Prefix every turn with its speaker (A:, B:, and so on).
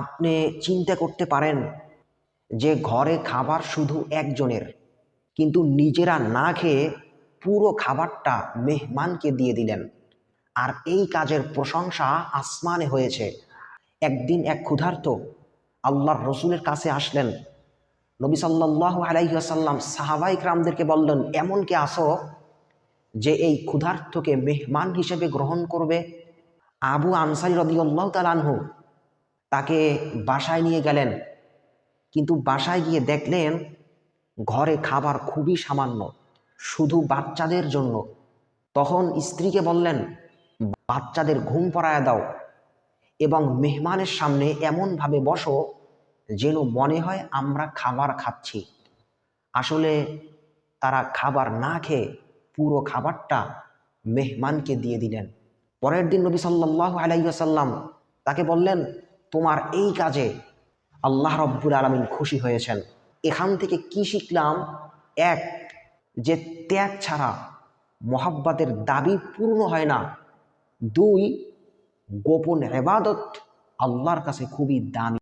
A: আপনি চিন্তা করতে পারেন যে ঘরে খাবার শুধু একজনের, কিন্তু নিজেরা না খেয়ে পুরো খাবারটা মেহমানকে দিয়ে দিলেন। আর এই কাজের প্রশংসা আসমানে হয়েছে। একদিন এক ক্ষুধার্ত আল্লাহর রসুলের কাছে আসলেন। নবী সাল্লাল্লাহু আলাইহি ওয়াসাল্লাম সাহাবায়ে কেরামদেরকে বললেন, এমন কে আসো যে এই ক্ষুধার্তকে মেহমান হিসেবে গ্রহণ করবে? আবু আনসারী রাদিয়াল্লাহু তাআলা আনহু তাকে বাসায় নিয়ে গেলেন, কিন্তু বাসায় গিয়ে দেখলেন ঘরে খাবার খুবই সামান্য, শুধু বাচ্চাদের জন্য। তখন স্ত্রীকে বললেন, বাচ্চাদের ঘুম পাড়ায় দাও এবং মেহমানের সামনে এমনভাবে বসো যেন মনে হয় আমরা খাবার খাচ্ছি। আসলে তারা খাবার না খেয়ে পুরো খাবারটা মেহমানকে দিয়ে দিলেন। পরের দিন নবী সাল্লাল্লাহু আলাইহি ওয়াসাল্লাম তাকে বললেন, তোমার এই কাজে আল্লাহ রব্বুল আলামিন খুশি হয়েছেন। এখান থেকে কি শিখলাম? এক, যে ত্যাগ ছাড়া মোহাব্বতের দাবি পূর্ণ হয় না। দুই, গোপন ইবাদত আল্লাহর কাছে খুবই দামি।